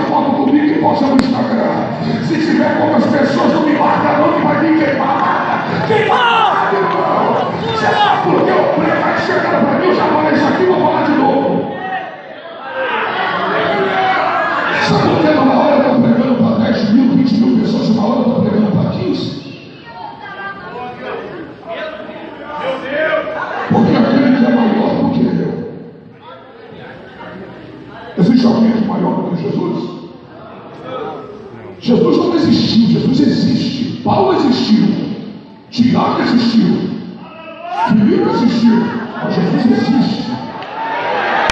foto comigo e posta no Instagram. Se tiver poucas pessoas, não me marca não, que vai vir queimar. Queimar, irmão. Você sabe por que eu prego? Aí chegaram pra mim, eu já falei isso aqui, vou falar de novo. Sabe por que uma hora eu estou pregando para 10 mil, 20 mil pessoas, uma hora eu estou pregando para 15? Porque aquele que é maior do que eu. Existe alguém que é maior do que Jesus? Jesus não existiu, Jesus existe. Paulo existiu, Tiago existiu, Filipe existiu, mas Jesus existe.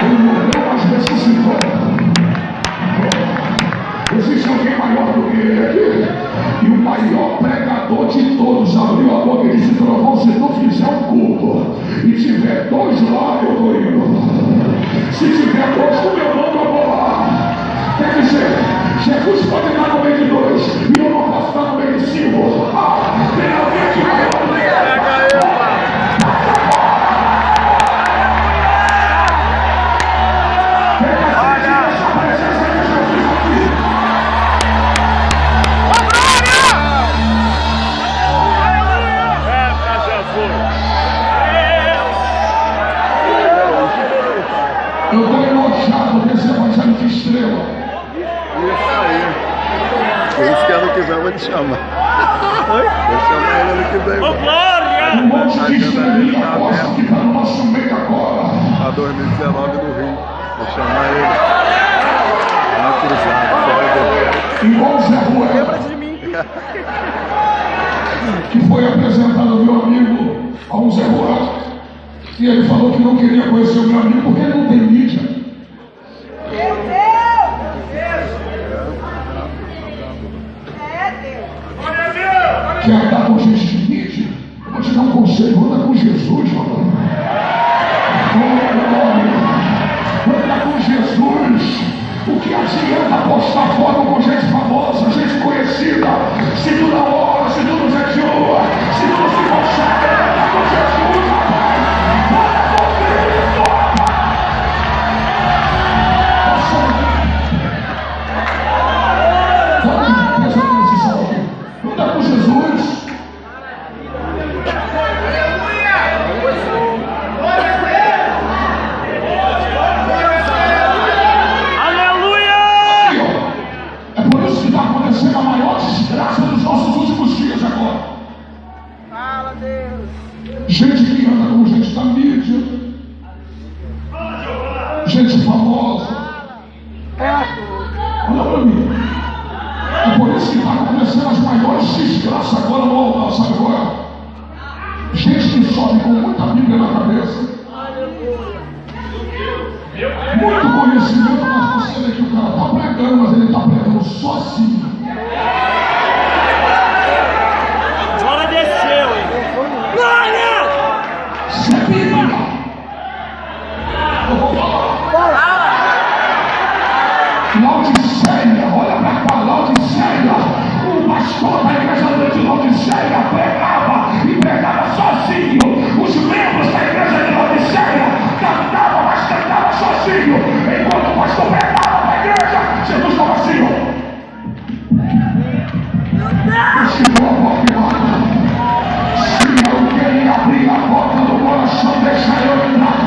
Ele morreu, mas ressuscitou. Existe alguém maior do que ele aqui? E o maior pregador de todos abriu a boca e disse: Trovão, se tu fizer um culto e tiver 2 lá, eu estou indo. Se tiver 2 com meu nome, eu vou lá. Quer dizer, Jesus pode estar no meio de 2 e eu não posso estar no meio de 5. Tem alguém aqui maior do que ele? Eu estou enojado desse evangelho de estrela. Isso aí. Por isso que ano que vem eu vou te chamar. Oi? Vou chamar ele ano que vem. Ô, Glória! Um monte de estrelinha aposta que está no nosso meio agora. A 2019 no Rio. Vou chamar ele. Na cruzada. Igual o Zé Ruela. Lembra de mim. Que foi apresentado ao meu amigo, ao Zé Ruela. E ele falou que não queria conhecer o meu amigo porque ele não tem mídia. Meu Deus! É Deus! Quer andar com gente de mídia? Eu vou te dar um conselho, anda com Jesus, mano. Anda com Jesus. O que adianta postar foto com gente famosa, gente conhecida? Se tu não ora, se tu não jejua, se tu não se consagra, anda com Jesus, rapaz. Anda com Cristo, rapaz. Anda com Jesus. A maior desgraça dos nossos últimos dias agora. Fala, Deus. Gente que anda como gente da mídia, gente famosa. Olha pra mim. É por isso que está acontecendo as maiores desgraças agora no altar, sabe agora? Gente que sobe com muita Bíblia na cabeça, muito conhecimento, mas você vê que o cara está pregando, mas ele está pregando sozinho. Agora desceu, hein? Glória! Isso é Bíblia. Eu vou falar. Laodiceia, olha pra cá, Laodiceia. O pastor da igreja de Laodiceia pregava e pregava sozinho. Os membros da igreja de Laodiceia cantavam, mas cantavam sozinho. Enquanto o pastor pregava para a igreja, Jesus estava assim, ó. Chegou a porta. Se alguém abrir a porta do coração, deixa eu entrar.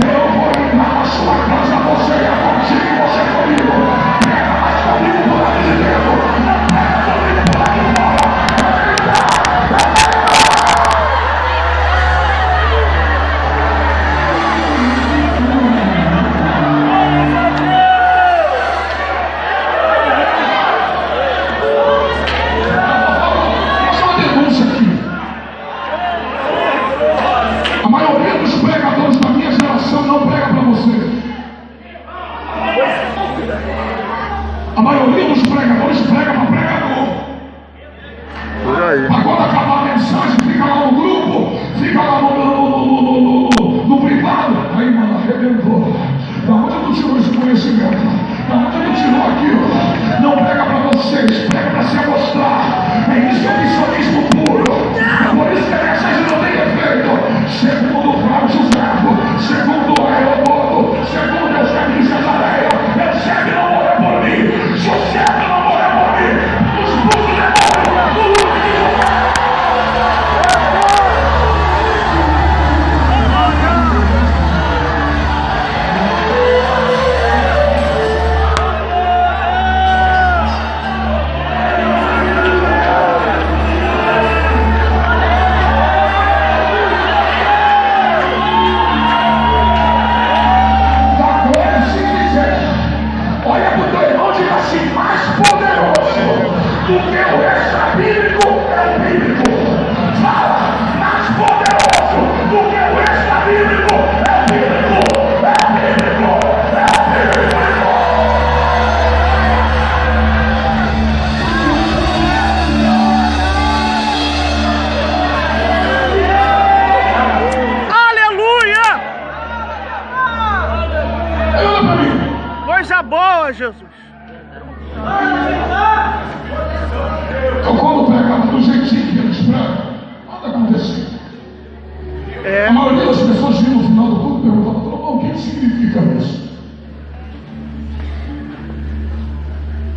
Eu vou entrar na sua casa, você é contigo, você é comigo. Pega mais comigo por lá de dentro. Não pega comigo por lá de fora. A maioria dos pregadores da minha geração não prega para você. A maioria dos pregadores prega para pregador. Por aí. Mas quando acabar a mensagem, fica lá no grupo, fica lá no privado. Aí, mano, arrebentou. Da onde tu tirou esse conhecimento? Da onde tu tirou aquilo? Não prega para vocês, prega para se amostrar. É isso, é missionismo puro. É por isso que a mensagem não tem efeito. Segundo o Flávio Verbo, segundo o Aeroporto, segundo Eusébio de Cesareia, Eusébio não morreu por mim. coisa boa, Jesus. Eu quando pregava do jeitinho que eles pregam, nada acontecia. A maioria das pessoas vinha no final do culto e perguntava, o que significa isso?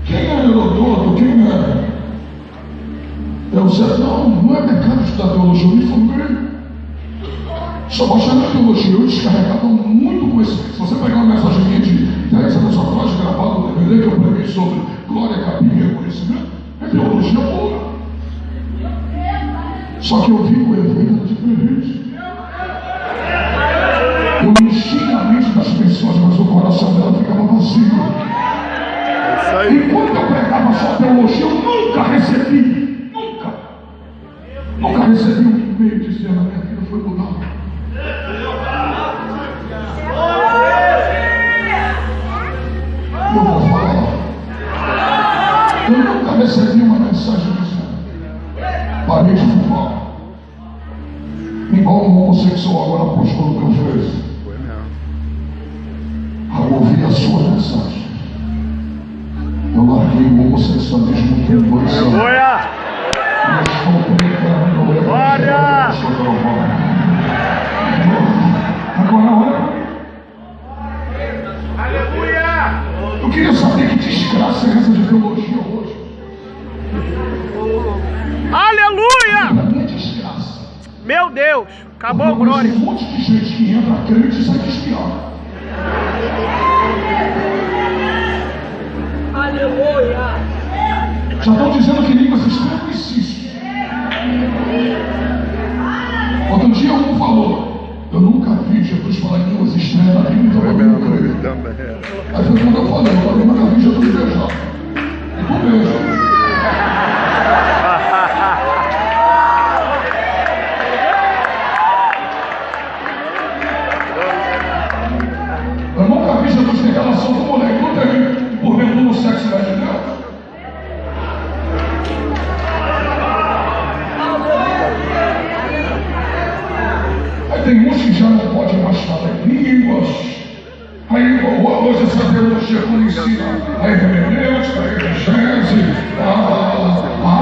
Quem é Herodoto? Quem é? Eu disse, não é pecado estudar teologia, eu me formei. Só baixando a teologia, eu descarregava muito conhecimento. Se você pegar uma mensagem minha de 10 anos atrás, gravada no DVD, que eu preguei sobre glória, capim e reconhecimento, é teologia pura. Só que eu vi o efeito era diferente. Eu enchia a mente das pessoas, mas o coração dela ficava vazio. E quando eu pregava só teologia, eu nunca recebi, nunca recebi um e-mail dizendo a minha vida foi mudada. Eu vou falar. Eu nunca recebi uma mensagem dizendo parei de fumar. Igual um homossexual agora postou no meu Face. Ao ouvir a sua mensagem, eu larguei o homossexualismo tem 2 anos. Eu estou pregando o evangelho. Agora olha. Aleluia! Eu queria saber que desgraça é essa de teologia hoje. Aleluia! Para mim é desgraça. Meu Deus, acabou a glória. Tem um monte de gente que entra crente e sai desviado. Aleluia! Já estão dizendo que línguas estranhas não existem. Outro dia um falou, eu nunca vi Jesus falar em línguas estranhas na Bíblia, então eu não creio. Aí foi quando eu falei, nunca vi Jesus beijar. E não beija. Eu nunca vi Jesus ter relação com mulher que não teve por dentro no sexo da de Deus. Aí tem uns que já não podem mais falar em línguas. Aí hoje essa teologia que ensina a hermenêutica, a exegese, a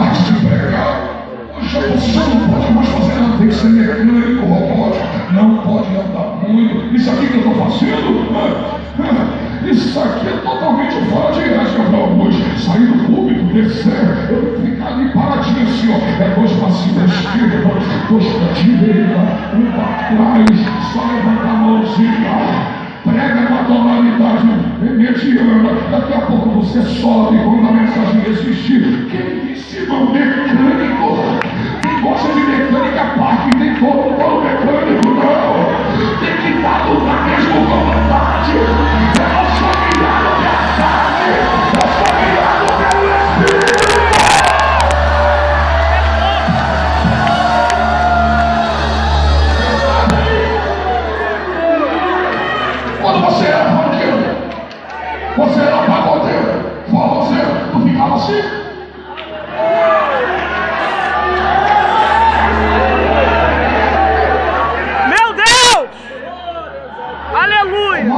arte de pregar. Você não pode mais fazer nada, tem que ser mecânico, robótico, não pode andar muito. Isso aqui que eu estou fazendo, isso aqui é totalmente fora de ética para alguns. Sair do público, descer, eu ficar ali paradinho assim, ó. É 2 passinhos à esquerda, 2 para a direita, 1 para trás, só levanta a mãozinha. Prega com a tonalidade mediana. Daqui a pouco você sobe quando a mensagem existir. Quem ensina o mecânico? Quem gosta de mecânica, parque, tem todo mecânico, não. Tem que estar tudo na mesma vontade. Eu não sou guiado pela carne, eu sou guiado pelo Espírito. Quando você era banqueiro, você era pagodeiro, forrozeiro, tu ficava assim. Meu Deus! Aleluia!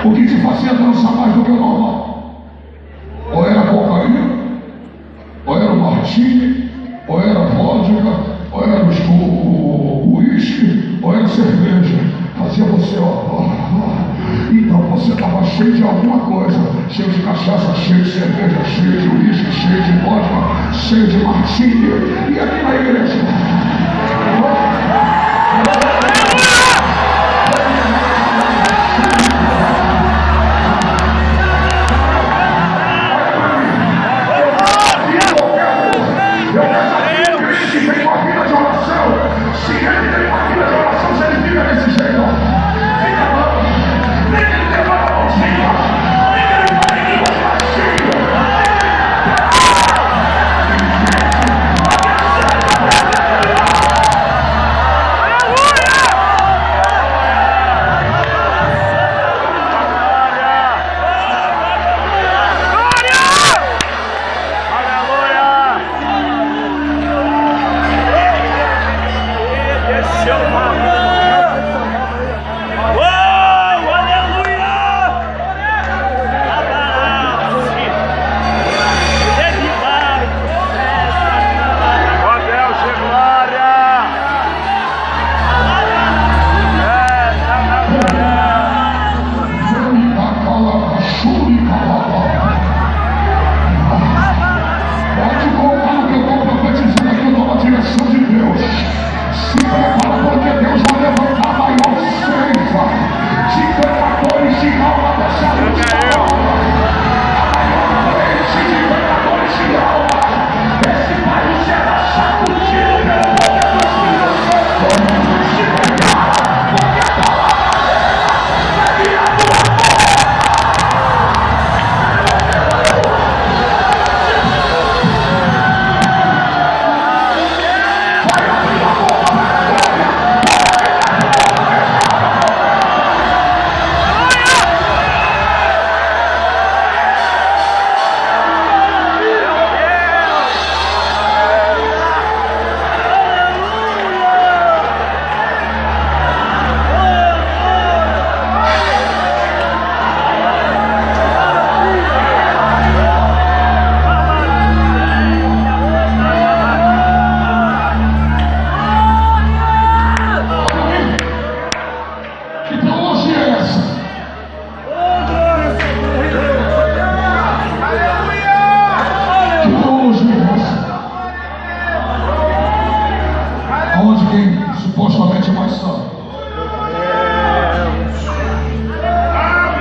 O que te fazia dançar mais do que o normal? Ou era cocaína, ou era o martini, ou era vodka, ou era o uísque, ou era cerveja. Fazia você, então você estava cheio de alguma coisa, cheio de cachaça, cheio de cerveja, cheio de uísque, cheio de vodka, cheio de martini. E aqui na igreja?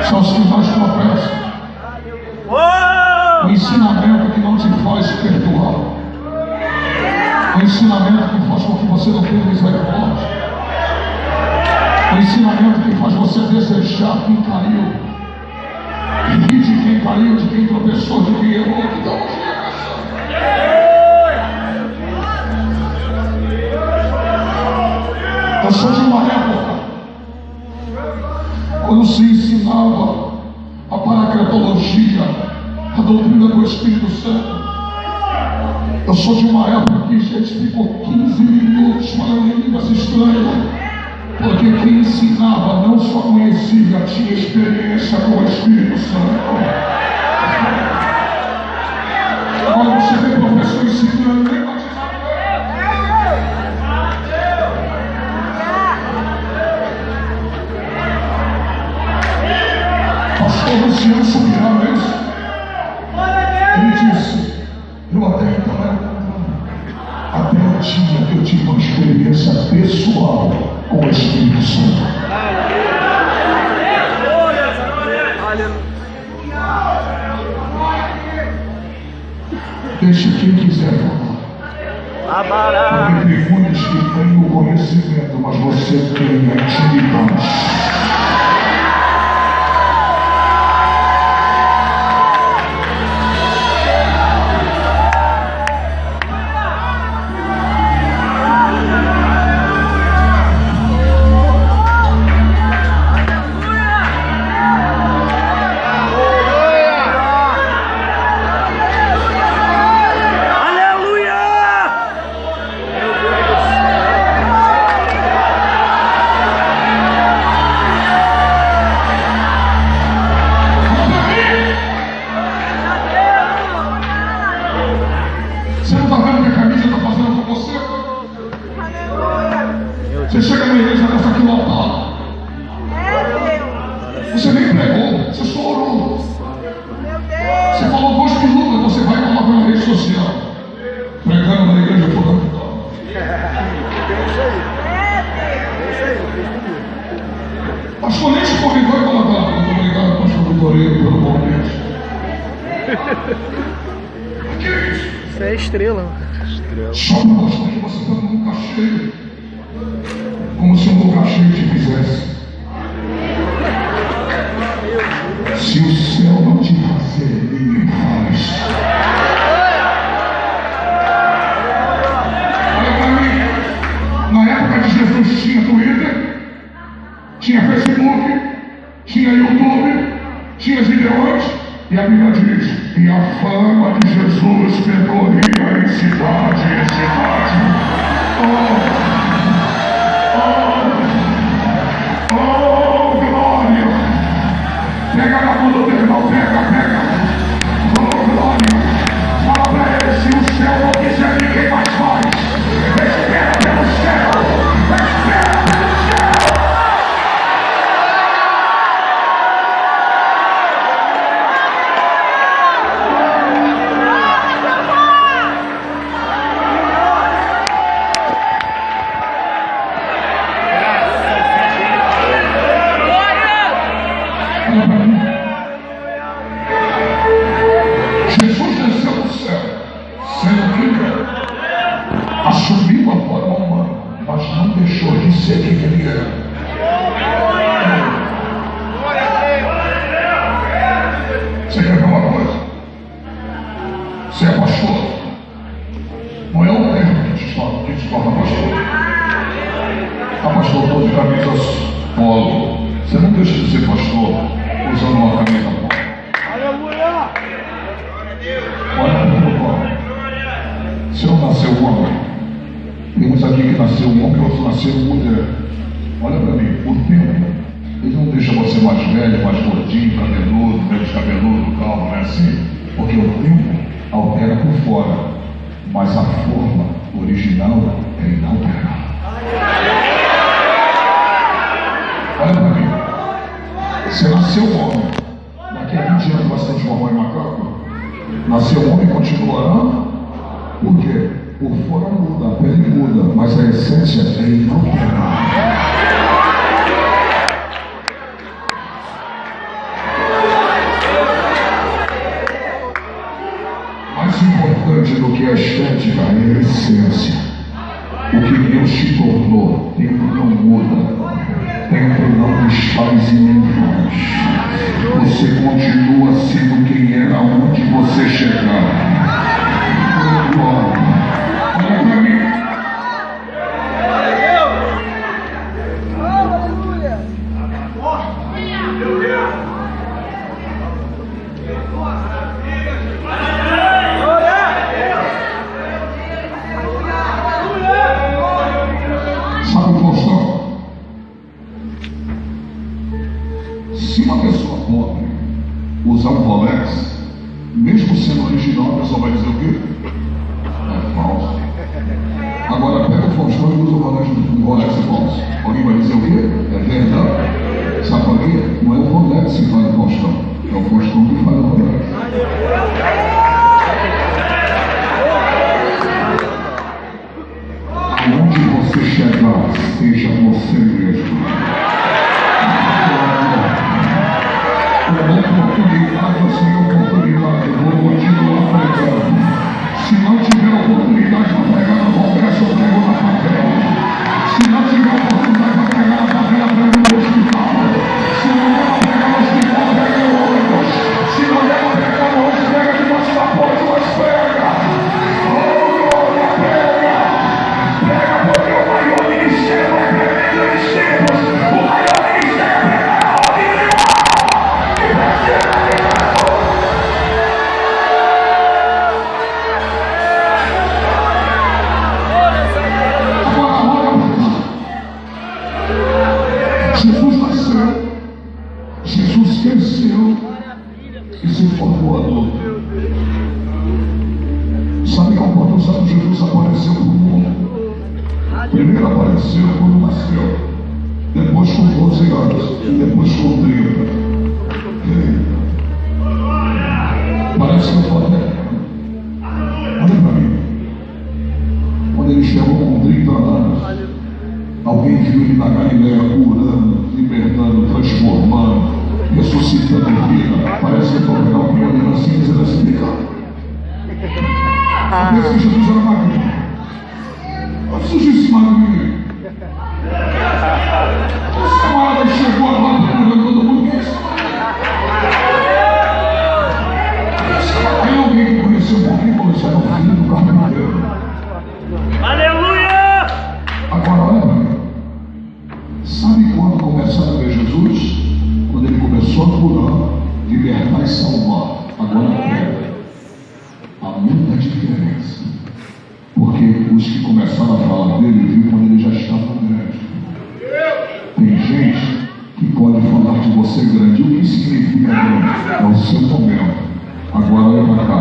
São os que mais tropeçam. O ensinamento que não te faz perdoar. O ensinamento que faz com que você não tenha misericórdia. O ensinamento que faz você desejar quem caiu. E de quem caiu, de quem tropeçou, de quem errou, que dá uma geração. Eu sou de uma época quando se ensinava a paracretologia, a doutrina do Espírito Santo. Eu sou de uma época que a gente ficou 15 minutos falando em línguas estranhas. Porque quem ensinava não só conhecia, tinha experiência com o Espírito Santo. Agora você vê professor ensinando, nem batizado. Pastor Luciano subirá mesmo. Ele disse, eu até então era contrário. Até o dia que eu tive uma experiência pessoal com o Espírito Santo. Deixe quem quiser falar. Porque tem muitos que têm o conhecimento, mas você tem a intimidade. Você chega na igreja e está aqui lotado. Você nem pregou, você só orou. Você falou 2 minutos, você vai colocar na rede social. Pregando na igreja fundamental. Pastor, nem te convidou e colocar. Muito obrigado, pastor Vitorino, pelo convite. O que é isso? Isso é estrela. Só para mostrar que você está num lugar cheio. Como se um lugar cheio te fizesse. Se o céu não te fazer, ninguém faz. Olha para mim. Na época de Jesus tinha Twitter, tinha Facebook, tinha YouTube, tinha videoante, e a Bíblia diz: e a fama de Jesus percorria em cidade em cidade. Oh, glória! Pega na mão do teu irmão, pega. Oh, glória! Fala pra ele, se o céu não quiser, ninguém mais faz. Espera pelo céu! Espera pelo céu! Jesus desceu do céu, sendo livre, assumiu a forma humana, mas não deixou de ser quem ele era. Você quer ver uma coisa? Você é pastor, não é o termo que te torna pastor. Ah, pastor, estou de camisas polo. Você não deixa de ser pastor usando uma camisa polo. Olha para o povo. Se não nasceu homem, temos aqui que nasceu homem, outros nasceu mulher. Olha para mim, o tempo, ele não deixa você mais velho, mais gordinho, cabeludo, menos cabeludo, calmo, não é assim? Porque o tempo altera por fora, mas a forma original é inalterável. Olha para mim, você nasceu homem, daqui a 20 anos vai ser transformar em macaco. Nasceu homem e continuará. Por quê? Por fora muda, a pele muda, mas a essência é inalterável. a essência. O que Deus te tornou, tempo não muda, tempo não desfaz e nem faz. Você continua sendo quem era onde você chegar. Olha para mim. Sabe, Faustão? Se uma pessoa pobre usar um Rolex, mesmo sendo original, a pessoa vai dizer o quê? É falso. Agora pega o Faustão e usa um Rolex falso. Alguém vai dizer o quê? É verdade. Sabe por quê? Não é o Rolex que faz o Faustão, é o Faustão que faz o Rolex. Aonde você chegar, seja você mesmo. Com oportunidade ou sem oportunidade, eu vou continuar pregando. Se não tiver oportunidade para pregar no congresso, eu prego na favela. Se não tiver oportunidade para pregar na favela, eu prego no hospital. Se não der para pregar no hospital, prega no ônibus. Se não der para pregar no ônibus, prega debaixo da ponte, mas prega. Oh, glória, prega. Prega, porque o maior ministério é pregar nos tempos. O maior ministério é pregar a ordem de Deus. E precisa de Deus. Jesus nasceu, Jesus cresceu e se formou adulto. Sabe quando os anos Jesus apareceu para o mundo? Primeiro apareceu quando nasceu, depois com 12 anos, e depois com 30. Parece que eu estou até. Olha para mim. Quando ele chegou com 30 anos, alguém viu ele na Galileia curando, libertando, transformando, ressuscitando vida. Parece que eu estou vendo alguém olhando assim, dizendo assim, cara. Parece que Jesus era magrinho. Onde surgiu esse magrinho? Esse camarada chegou agora, está curando todo mundo. Quem é esse camarada? Aí alguém que conheceu um pouquinho falou assim, é o filho do carpinteiro. Aleluia! Agora olha para mim. Sabe quando começaram a ver Jesus? Quando ele começou a curar, libertar e salvar. Agora pega. Há muita diferença. Porque os que começaram a falar dele viram quando ele já estava grande. Tem gente que pode falar de você grande. O que significa grande? É o seu momento. Agora olha para cá.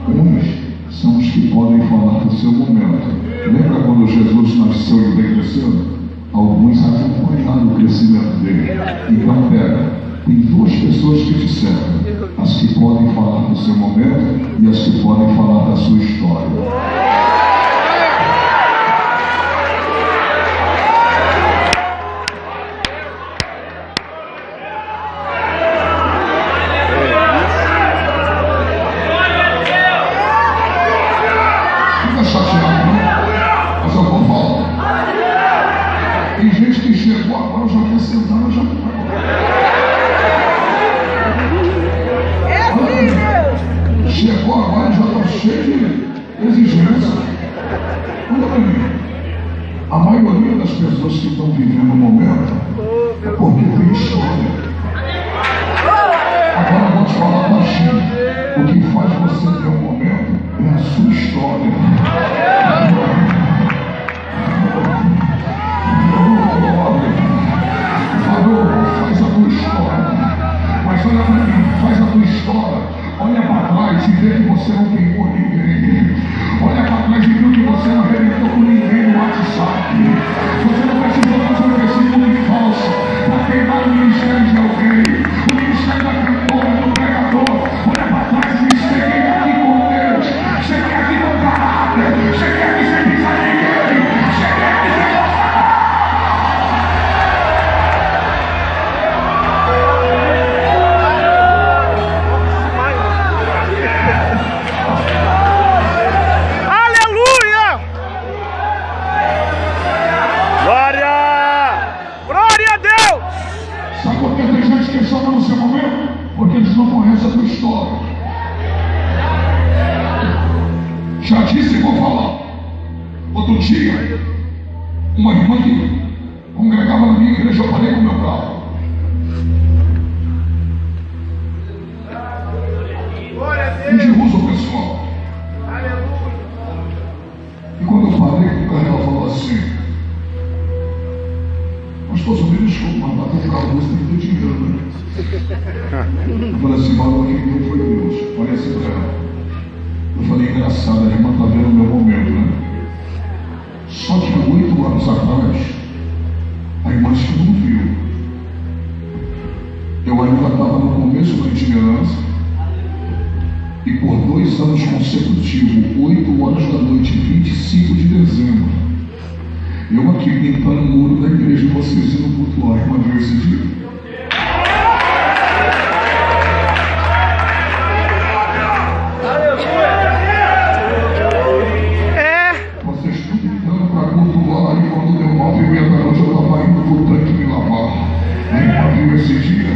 Uns são os que podem falar do seu momento. Lembra quando Jesus nasceu e veio crescendo? Alguns acompanharam o crescimento dele. Então pega, tem duas pessoas que te cercam: as que podem falar do seu momento e as que podem falar da sua história. Fica chateado, não? Mas eu vou falar. Tem gente que chegou agora, já quer sentar, mas já não É assim, Deus. chegou agora, já está cheio de exigência. Olha para mim. A maioria das pessoas que estão vivendo o momento é porque tem história. Agora eu vou te falar baixinho. O que faz você ter um momento é a sua história. Falou, faz a tua história. Mas olha para mim, faz a tua história. Olha para trás e vê que você não queimou ninguém. Olha para trás e vê que você não arrebentou com ninguém no WhatsApp. Você não precisou fazer um versículo falso para queimar o ministério de alguém. O ministério da cantora, do pregador. Olha para trás e diz: cheguei aqui com Deus. Cheguei aqui com caráter. Cheguei aqui sem pisar ninguém. Cheguei aqui sem gostar. Aleluia! só não no seu momento? Porque eles não conhecem a tua história. Já disse e vou falar. Outro dia, uma irmã que congregava na minha igreja, eu falei com o meu bravo. Onde usa o pessoal? E quando eu falei com o cara, ela falou assim: pastor, só me desculpa, mas bateu um carro, você tem que ter dinheiro, né? Eu falei assim: valor que deu foi Deus. Olha assim pra ela. Eu falei: engraçado, a irmã está vendo o meu momento, né? Só que 8 anos atrás, a irmã disse que não viu. Eu ainda estava no começo da itinerância. E por 2 anos consecutivos, 8 horas da noite, 25 de dezembro, eu aqui pintando o muro da igreja, vocês indo cultuar. A irmã viu esse dia? Vocês estão pintando para cultuar, e quando deu 9h30 da noite, eu estava indo pro tanque me lavar. A irmã viu esse dia?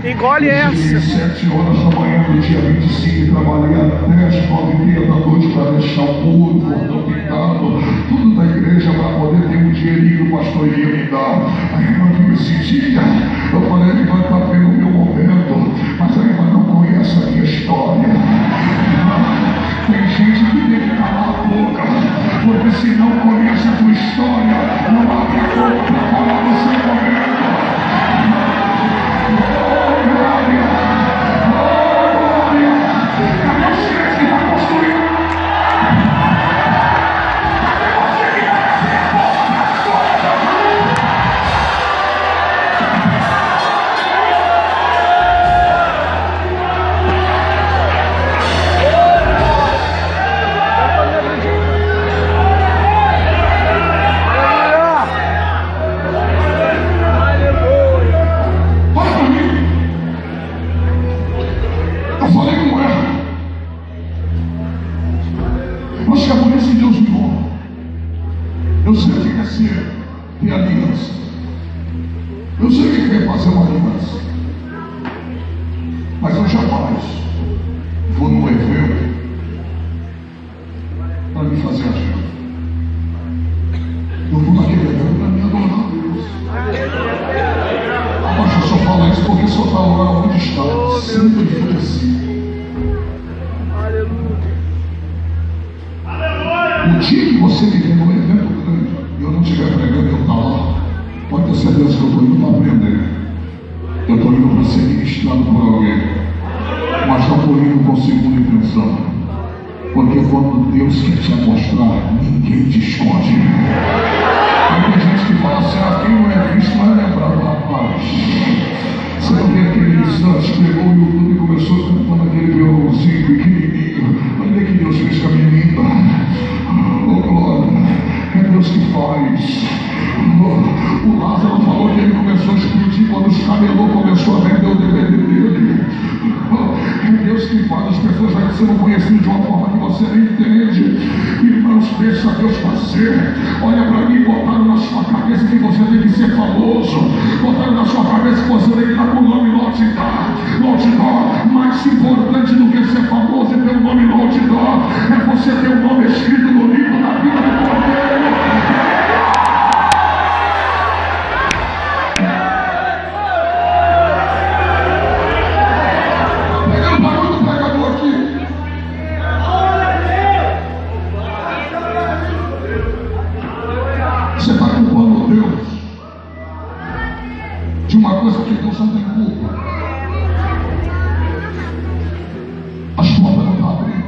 Engole essa. 7 horas da manhã do dia 25, trabalhei até as 9h30 da noite para deixar o muro, cordão pintado, tudo da igreja para poder ter um dinheirinho que o pastor ia me dar. A irmã viu esse dia. Eu falei: a irmã está vendo o meu momento, mas a irmã não conhece a minha história. Tem gente que tem que calar a boca, porque se não conhece a tua história, não abre a boca para falar do seu momento. Eu sei que quer fazer uma aliança, mas eu jamais vou num evento para me fazer agenda. Eu vou naquele evento para me adorar a Deus. Mas eu só falo isso porque só está lá onde está, sempre enfurecido. O dia que você me vê num evento grande e eu não estiver pregando, eu estar lá, pode ter certeza que eu estou indo para aprender. Eu estou indo para ser ministrado por alguém. Mas não estou indo com segunda intenção. Porque quando Deus quer te mostrar, ninguém te esconde. Aí tem gente que fala assim: quem não é visto não é lembrado, rapaz. Você não vê aquele instante, pegou o YouTube e começou cantando aquele violãozinho pequenininho. Olha que Deus fez com a minha linda. Oh, glória. É Deus que faz. O Lázaro falou que ele começou a explodir quando os camelô começou a vender o DVD dele. É Deus que faz. As pessoas já que você não conhece de uma forma que você nem entende. Irmãos, deixa Deus fazer. Olha para mim, botaram na sua cabeça que você tem que ser famoso. Botaram na sua cabeça que você tem que estar com o nome no outdoor. Mais importante do que ser famoso e ter o nome no outdoor é você ter o nome escrito no livro da vida do Cordeiro. Você está culpando Deus de uma coisa que Deus não tem culpa. As portas não estão abrindo.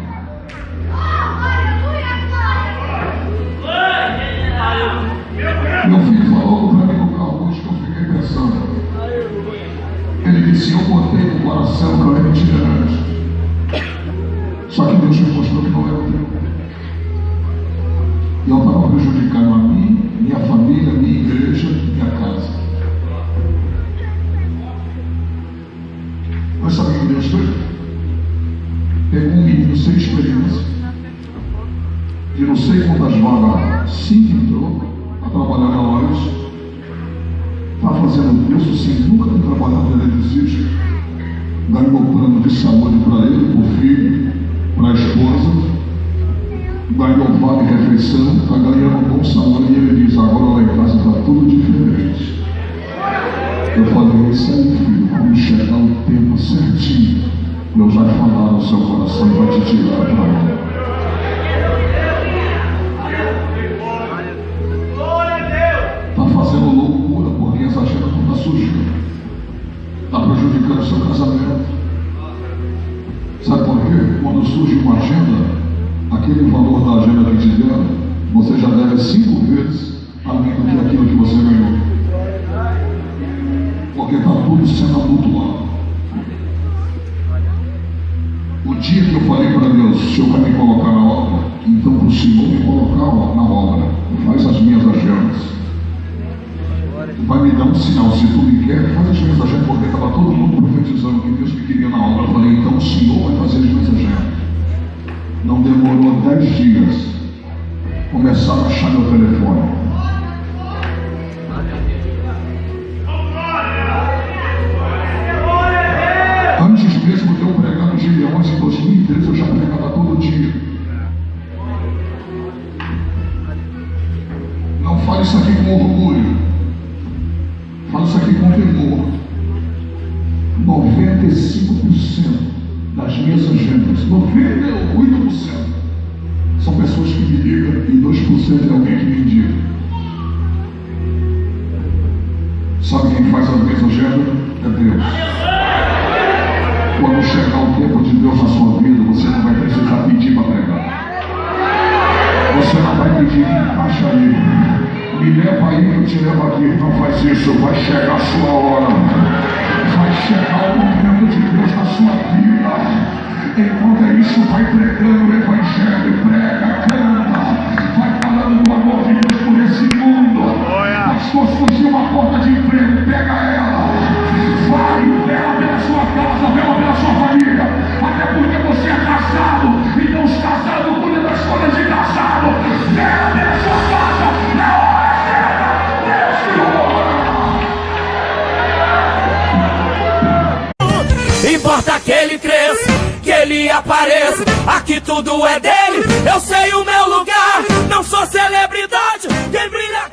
Meu filho falou para mim no carro hoje que eu fiquei pensando. Ele disse: eu botei no coração que eu era itinerante. Só que Deus me mostrou que não era o teu. E eu estava prejudicando a mim, minha família, minha igreja, minha casa. Mas sabe o que Deus fez? Pegou um menino sem experiência, de não sei quantas vagas, 5 entrou a trabalhar na loja, está fazendo curso sem nunca ter trabalhado na televisão. de saúde para ele, para o filho, para a esposa. Ganhou vale refeição, está ganhando um bom salário. E ele diz: agora lá em casa está tudo diferente. Eu falei: isso aí, filho, quando chegar o tempo certinho, Deus vai falar no seu coração e vai te tirar para lá. Está fazendo loucura porque essa agenda não está surgindo. Está prejudicando o seu casamento. Sabe por quê? Quando surge uma agenda, aquele valor da agenda que te deram, você já deve 5 vezes além do que aquilo que você ganhou. Porque está tudo sendo amontoado. O dia que eu falei para Deus: se eu quero me colocar na obra, então para o Senhor me colocar na obra, faz as minhas agendas. Vai me dar um sinal, se tu me quer, faz as minhas agendas, porque estava todo mundo profetizando que Deus me queria na obra. Eu falei: então o Senhor vai fazer as minhas agendas. Não demorou 10 dias, começaram a achar meu telefone. Antes mesmo de eu pregar no Gileões em 2013, eu já pregava todo dia. Não fale isso aqui com orgulho, fale isso aqui com temor. 95% das minhas agendas, 98% são pessoas que me ligam e 2% é alguém que me indica. Sabe quem faz as minhas agendas? É Deus. Quando chegar o tempo de Deus na sua vida, você não vai precisar pedir para pregar. Você não vai pedir: me encaixa aí, me leva aí que eu te levo aqui. Não faz isso, vai chegar a sua hora. Vai chegar o momento de Deus na sua vida. Enquanto é isso, vai pregando o evangelho, prega, canta, vai falando do amor de Deus por esse mundo. Pastor, surgiu uma porta de emprego, pega ela. Vai, vela pela sua casa, vela pela sua família. Até porque você é casado, então os casados cuidam das coisas de casado. Vela pela sua casa, na hora certa, Deus te Importa que ele cresça, que ele apareça. Aqui tudo é dele, eu sei o meu lugar. Não sou celebridade, quem brilha